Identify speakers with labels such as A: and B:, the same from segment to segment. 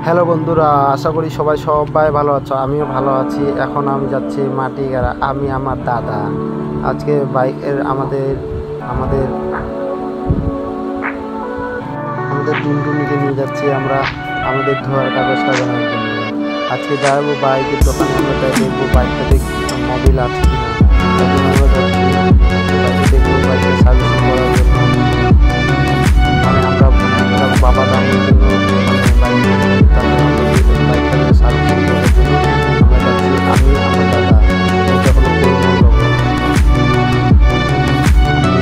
A: Hello বন্ধুরা, আশা করি সবাই ভালো আছো। আমিও ভালো আছি। এখন আমি যাচ্ছি মাটিগাড়া, আমি আমার দাদা। আজকে বাইকের আমাদের আমাদের আমাদের টুনটুনিকে নিয়ে যাচ্ছি আমরা আমাদের ধোয়ার কাগজ লাগানোর জন্য। আজকে যাবো বাইকের দোকানে, আমরা তাই দেখবো বাইকটা দেখি মোবিল আছে কিনা। আমরা যাচ্ছি বাইকে দেখবো, বাইকটা সার্ভিসিং করার জন্য। মানে আমরা বাবা দামের জন্য বাইকটাকে সার্ভিসিং করার জন্য আমরা যাচ্ছি, আমি আমার দাদা। এটা হলো পুরনো লোক,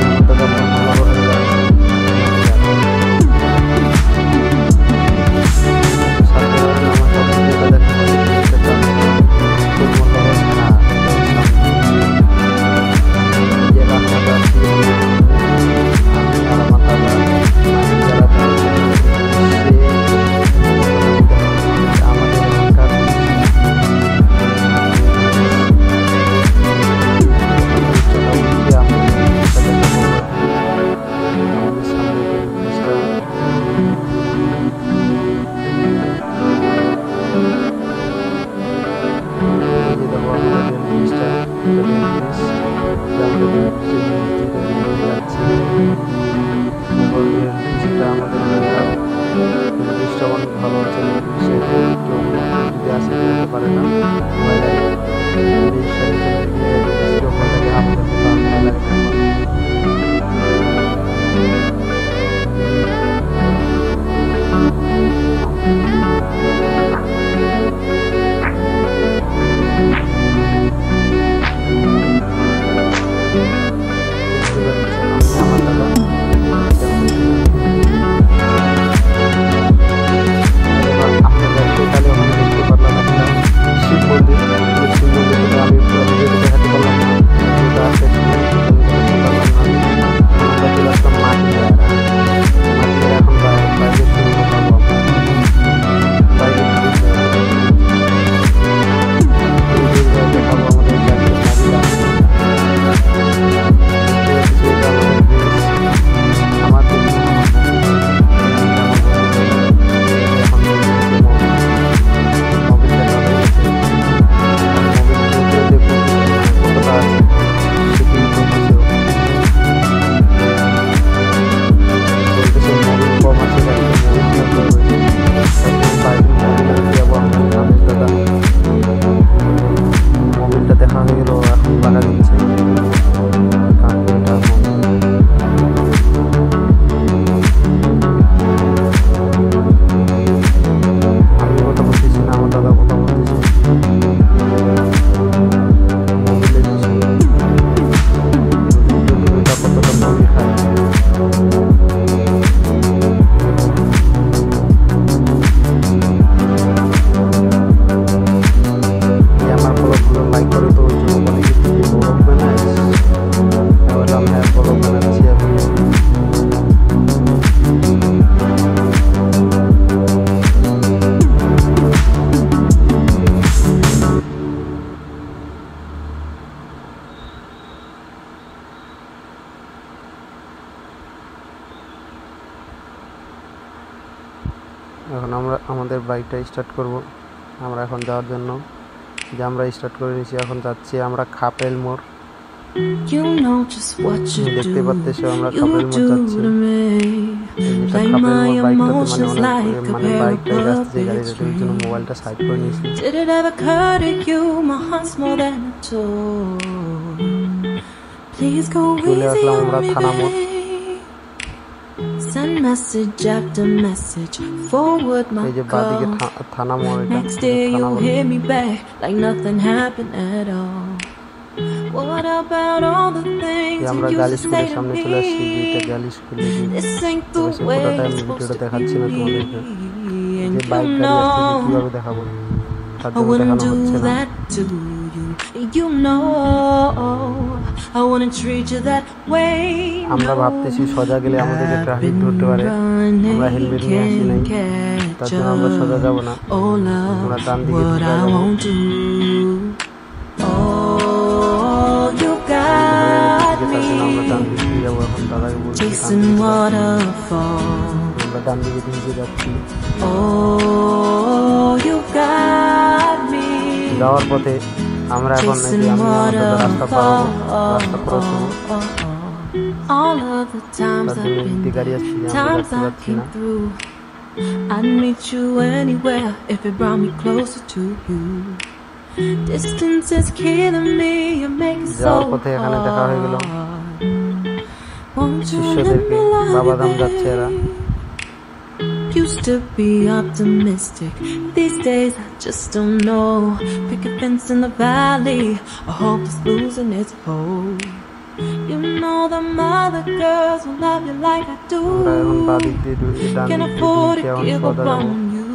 A: আমার দাদা ভালো হয়ে যাচ্ছে। অনেক ভালো আছে, যদি আসে যেতে পারে না এখন আমরা আমাদের বাইকটা স্টার্ট করব। আমরা এখন যাওয়ার জন্য যে আমরা স্টার্ট করে নিয়েছি, এখন যাচ্ছি আমরা খাপেল মোড়। দেখতে পাচ্ছি আমরা খাপেল মোড় যাচ্ছি। মানে বাইকটা যাচ্ছে, গাড়িটার জন্য মোবাইলটা সাইড করে নিয়েছি। চলে আসলাম আমরা থানা মোড়।
B: Send message after message, forward my call. Next day you'll hear me back like nothing happened at all. What about all the things you used to say to me? This ain't the way it's supposed to be. And you know I wouldn't do that to you. You know I wouldn't treat you that way.
A: আমরা ভাবতেছি সোজা গেলে আমাদেরকে traffic ধরতে পারে। আমরা helmet নিয়ে আসি নাই, তার জন্য আমরা সোজা যাব না। আমরা ডান দিকে যাব। আমরা ডান দিকে যাব। এখন দাদাকে বলছি আমরা ডান দিকে যাচ্ছি।
B: you got me.
A: যাওয়ার পথে আমরা এখন এই যে আমি আমাদের রাস্তা পার হবো, রাস্তা ক্রস হবো।
B: All of the times I've been, times I came through. I'd meet you anywhere if it brought me closer to you. Distance is killing me, you make it so hard. Won't you let me love you? Used to be optimistic, these days I just don't know. Pick a fence in the valley, a hope is losing its hold. You know that other girls will love you like I do. Can't afford to give up on you.